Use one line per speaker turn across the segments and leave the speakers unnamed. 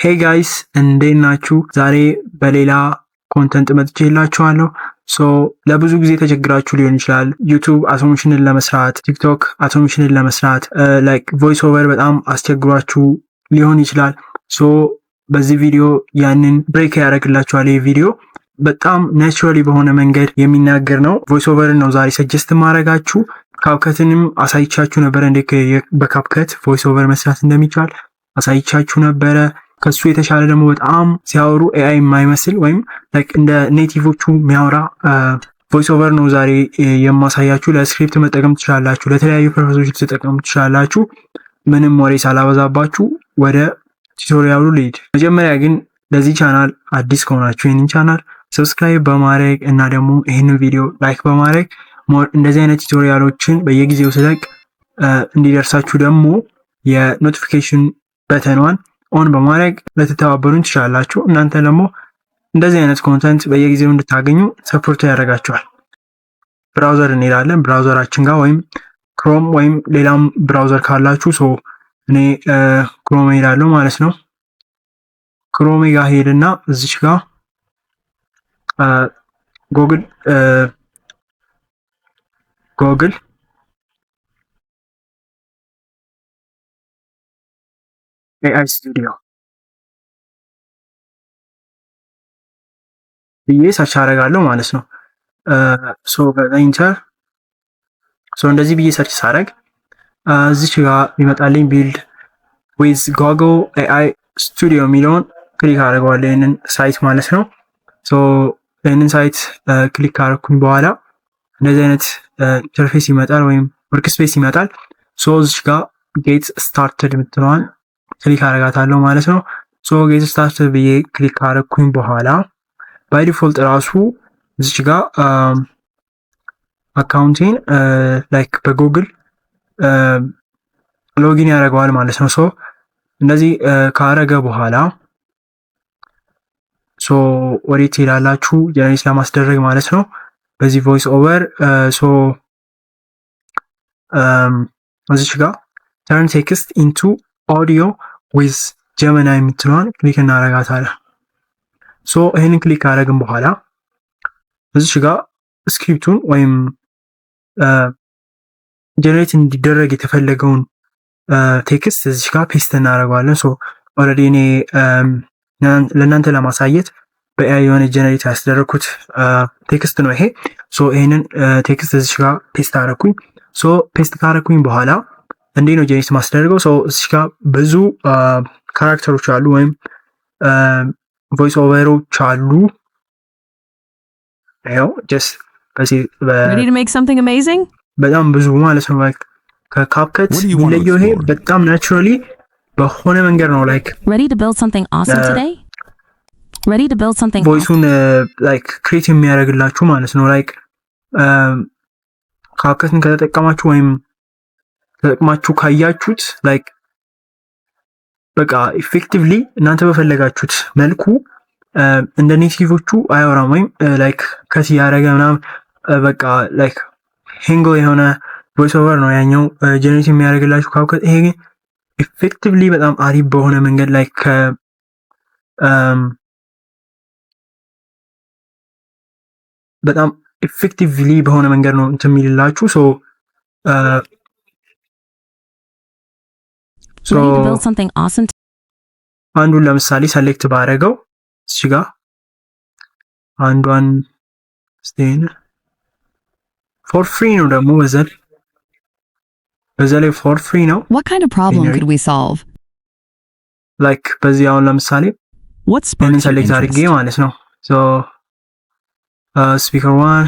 ሄይ ጋይስ እንዴት ናችሁ? ዛሬ በሌላ ኮንተንት መጥቼላችኋለሁ። ለብዙ ጊዜ ተቸግራችሁ ሊሆን ይችላል ዩቲዩብ አውቶሜሽንን ለመስራት፣ ቲክቶክ አውቶሜሽንን ለመስራት ላይክ ቮይስ ኦቨር በጣም አስቸግሯችሁ ሊሆን ይችላል። በዚህ ቪዲዮ ያንን ብሬክ ያደርግላችኋል። ይህ ቪዲዮ በጣም ናቹራሊ በሆነ መንገድ የሚናገር ነው። ቮይስ ኦቨርን ነው ዛሬ ሰጀስት ማድረጋችሁ። ካፕከትንም አሳይቻችሁ ነበረ፣ እንዴት በካፕከት ቮይስ ኦቨር መስራት እንደሚቻል አሳይቻችሁ ነበረ። ከሱ የተሻለ ደግሞ በጣም ሲያወሩ ኤአይ የማይመስል ወይም ላይክ እንደ ኔቲቮቹ የሚያወራ ቮይስ ኦቨር ነው ዛሬ የማሳያችሁ። ለስክሪፕት መጠቀም ትችላላችሁ፣ ለተለያዩ ፐርፐሶች ልትጠቀሙ ትችላላችሁ። ምንም ወሬ ሳላበዛባችሁ ወደ ቱቶሪያሉ ልሂድ። መጀመሪያ ግን ለዚህ ቻናል አዲስ ከሆናችሁ ይህንን ቻናል ሰብስክራይብ በማድረግ እና ደግሞ ይህንን ቪዲዮ ላይክ በማድረግ እንደዚህ አይነት ቱቶሪያሎችን በየጊዜው ስለቅ እንዲደርሳችሁ ደግሞ የኖቲፊኬሽን በተኗን ኦን በማድረግ ልትተባበሩን ትችላላችሁ። እናንተ ደግሞ እንደዚህ አይነት ኮንተንት በየጊዜው እንድታገኙ ሰፖርት ያደርጋችኋል። ብራውዘር እንሄዳለን። ብራውዘራችን ጋር ወይም ክሮም ወይም ሌላም ብራውዘር ካላችሁ እኔ ክሮም ሄዳለሁ ማለት ነው። ክሮም ጋር ሄድና እዚች ጋር ጉግል ኤአይ ስቱዲዮ ብዬ ሰርች አደርጋለሁ ማለት ነው። በኢንተር እንደዚህ ብዬ ሰርች ሳደርግ እዚች ጋር ይመጣልኝ ቢልድ ዊዝ ጉግል ኤአይ ስቱዲዮ የሚለውን ክሊክ አደርገዋለሁ። ይህንን ሳይት ማለት ነው። ይህንን ሳይት ክሊክ ካደረኩኝ በኋላ እንደዚህ አይነት ኢንተርፌስ ይመጣል ወይም ወርክስፔስ ይመጣል። እዚች ጋር ጌት ስታርትድ የምትለዋን ክሊክ አደርጋታለሁ ማለት ነው። ጌት ስታርትድ ብዬ ክሊክ ካደረኩኝ በኋላ ባይ ዲፎልት ራሱ እዚች ጋር አካውንቴን ላይክ በጉግል ሎጊን ያደርገዋል ማለት ነው። እንደዚህ ካረገ በኋላ ወዴት ትሄዳላችሁ? ጀነሬት ለማስደረግ ማለት ነው። በዚህ ቮይስ ኦቨር እዚች ጋር ተርን ቴክስት ኢንቱ ኦዲዮ ዊዝ ጀመናይ የምትለዋን ክሊክ እናረጋታለን። ይህንን ክሊክ ካረግን በኋላ እዚች ጋር ስክሪፕቱን ወይም ጀነሬት እንዲደረግ የተፈለገውን ቴክስት እዚች ጋር ፔስት እናደርገዋለን። ኦልሬዲ እኔ ለእናንተ ለማሳየት በኤአይ የሆነ ጀነሬት ያስደረግኩት ቴክስት ነው ይሄ። ይህንን ቴክስት እዚች ጋር ፔስት አደረኩኝ። ፔስት ካደረኩኝ በኋላ እንዴ ነው ጀነሬት ማስደረገው? እዚች ጋር ብዙ ካራክተሮች አሉ ወይም ቮይስ ኦቨሮች አሉ። በጣም ብዙ ማለት ነው። ከካፕከት የሚለየው ይሄ በጣም ናቹራሊ በሆነ መንገድ ነው። ላይክ ቮይሱን ላይክ ክሬት የሚያደርግላችሁ ማለት ነው። ላይክ ካፕከትን ከተጠቀማችሁ ወይም ተጠቅማችሁ ካያችሁት ላይክ በቃ ኢፌክቲቭሊ እናንተ በፈለጋችሁት መልኩ እንደ ኔቲቮቹ አያወራም ወይም ላይክ ከት ያደረገ ምናምን በቃ ላይክ ሄንጎ የሆነ ቮይስ ኦቨር ነው ያኛው ጀነሬት የሚያደርግላችሁ ካፕከት። ይሄ ግን ኢፌክቲቭሊ በጣም አሪፍ በሆነ መንገድ ላይክ በጣም ኢፌክቲቭሊ በሆነ መንገድ ነው እንትን የሚልላችሁ። አንዱን ለምሳሌ ሰሌክት ባደረገው እዚህ ጋር አንዷን ስቴን ፎር ፍሪ ነው ደግሞ በዛ ላይ ፎር ፍሪ ነው።
What kind of problem could we solve?
ላይክ በዚህ አሁን ለምሳሌ ይህንን ሰሌክት አድርጌ ማለት ነው። ስፒከር ዋን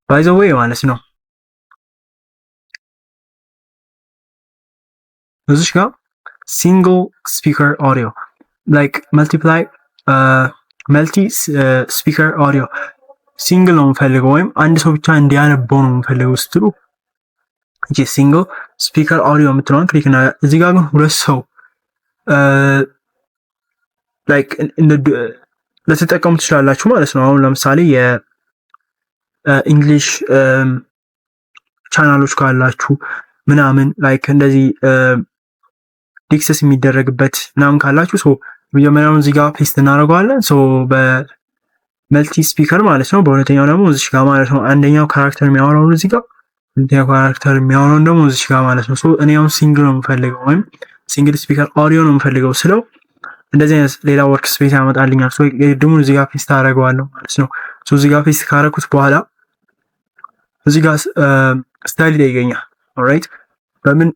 ባይ ዘ ዌይ ማለት ነው። እዚች ጋር ሲንግል ስፒከር ኦዲዮ ላይክ መልቲ ስፒከር ኦዲዮ ሲንግል ነው የምፈልገው ወይም አንድ ሰው ብቻ እንዲያነበው ነው የምፈልገው ስትሉ ሲንግል ስፒከር ኦዲዮ የምትለውን ክሊክ እና እዚህ ጋር ግን ሁለት ሰው ላይክ ልትጠቀሙ ትችላላችሁ ማለት ነው። አሁን ለምሳሌ የእንግሊሽ ቻናሎች ካላችሁ ምናምን ላይክ እንደዚህ ዲክሰስ የሚደረግበት ምናምን ካላችሁ መጀመሪያውን እዚህ ጋር ፔስት እናደርገዋለን። ሶ በመልቲ ስፒከር ማለት ነው። በሁለተኛው ደግሞ እዚህ ጋር ማለት ነው። አንደኛው ካራክተር የሚያወራውን እዚህ ጋር፣ ሁለተኛው ካራክተር የሚያወራውን ደግሞ እዚህ ጋር ማለት ነው። ሶ እኔ አሁን ሲንግል ነው የምፈልገው ወይም ሲንግል ስፒከር ኦዲዮ ነው የምፈልገው ስለው እንደዚህ አይነት ሌላ ወርክ ስፔስ ያመጣልኛል። ሶ የድሙን እዚህ ጋር ፔስት አደርገዋለሁ ማለት ነው። ሶ እዚህ ጋር ፔስት ካደረኩት በኋላ እዚህ ጋር ስታይል ይገኛል። ኦልራይት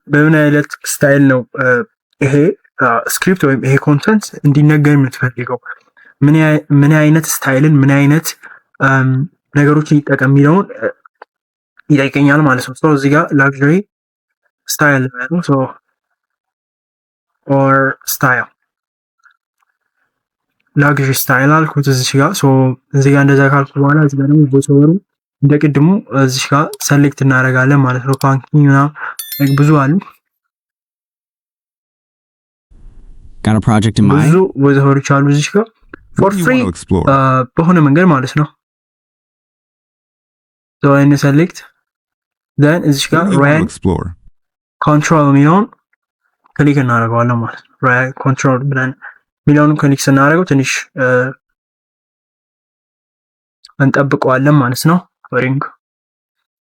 በምን አይነት ስታይል ነው ይሄ ስክሪፕት ወይም ይሄ ኮንተንት እንዲነገር የምትፈልገው፣ ምን አይነት ስታይልን ምን አይነት ነገሮችን ይጠቀም የሚለውን ይጠይቀኛል ማለት ነው። ሶ እዚህ ጋር ላግዠሪ ስታይል ነው። ሶ ኦር ስታይል ላግዠሪ ስታይል አልኩት እዚህ ጋር። ሶ እዚህ ጋር እንደዛ ካልኩ በኋላ እዚህ ጋር ደግሞ ቮይስ ኦቨሩ እንደቅድሙ እዚህ ጋር ሰሌክት እናደርጋለን ማለት ነው። ፓንኪንግ ምናምን ብዙ አሉ።
Got a project in mind?
ብዙ ቮይስ ኦቨሮች አሉ እዚህ ጋር ፎር ፍሪ በሆነ መንገድ ማለት ነው። ሶ እኔ ሰሌክት ዘን እዚህ ጋር ራይት ኮንትሮል የሚለውን ክሊክ እናደርገዋለን ማለት ነው። ራይት ኮንትሮል ብለን የሚለውን ክሊክ ስናደርገው ትንሽ እንጠብቀዋለን ማለት ነው። ወሪንግ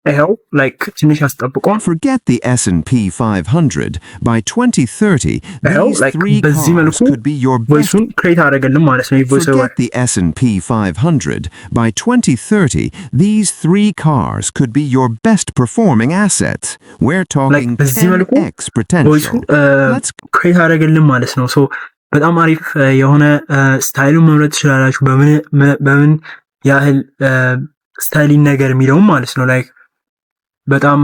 ይሄው ላይክ ትንሽ አስጠብቆን
Forget the S&P 500 by 2030 these three cars could be your best.
ቮይሱን ክሬት አደረገልን ማለት ነው። ቮይስ ኦቨር
Forget the S&P 500 by 2030 these three cars could be your best performing assets. We're talking 10x potential.
Let's ክሬት አደረገልን ማለት ነው። ሶ በጣም አሪፍ የሆነ ስታይሉን መምረጥ ትችላላችሁ። በምን ያህል ስታይሊንግ ነገር የሚለውም ማለት ነው። ላይክ በጣም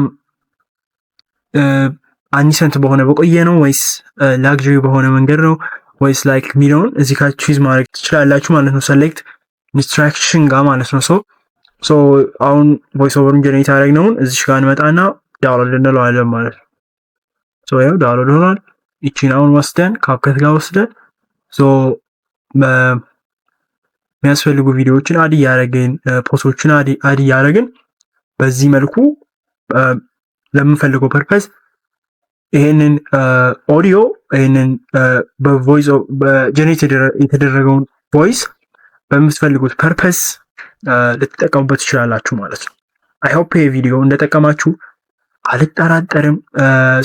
አኒሰንት በሆነ በቆየ ነው ወይስ ላግዠሪ በሆነ መንገድ ነው ወይስ ላይክ የሚለውን እዚህ ጋር ቹዝ ማድረግ ትችላላችሁ ማለት ነው። ሰሌክት ኢንስትራክሽን ጋር ማለት ነው። ሶ አሁን ቮይስ ኦቨሩን ጀነሬት አደረግነውን እዚህ ጋር እንመጣና ዳውንሎድ እንለዋለን ማለት ነው። ሶ ያው ዳውንሎድ ሆኗል። እቺን አሁን ወስደን ካፕከት ጋር ወስደን ሶ የሚያስፈልጉ ቪዲዮዎችን አድ እያደረግን ፖስቶችን አድ እያደረግን በዚህ መልኩ ለምንፈልገው ፐርፐስ ይሄንን ኦዲዮ ይሄንን በቮይስ በጀነሬት የተደረገውን ቮይስ በምትፈልጉት ፐርፐስ ልትጠቀሙበት ትችላላችሁ ማለት ነው። አይ ሆፕ ይሄ ቪዲዮ እንደጠቀማችሁ አልጠራጠርም።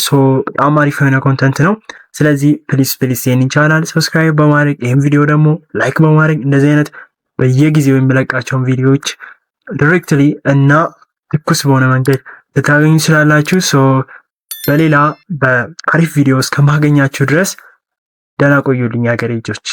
ሶ በጣም አሪፍ የሆነ ኮንተንት ነው። ስለዚህ ፕሊስ ይሄንን ቻናል ሰብስክራይብ በማድረግ ይሄን ቪዲዮ ደግሞ ላይክ በማድረግ እንደዚህ አይነት በየጊዜው የሚለቃቸውን ቪዲዮዎች ዳይሬክትሊ እና ትኩስ በሆነ መንገድ ልታገኙ ትችላላችሁ። ሶ በሌላ በአሪፍ ቪዲዮ እስከማገኛችሁ ድረስ ደህና ቆዩልኝ ሀገሬ ልጆች።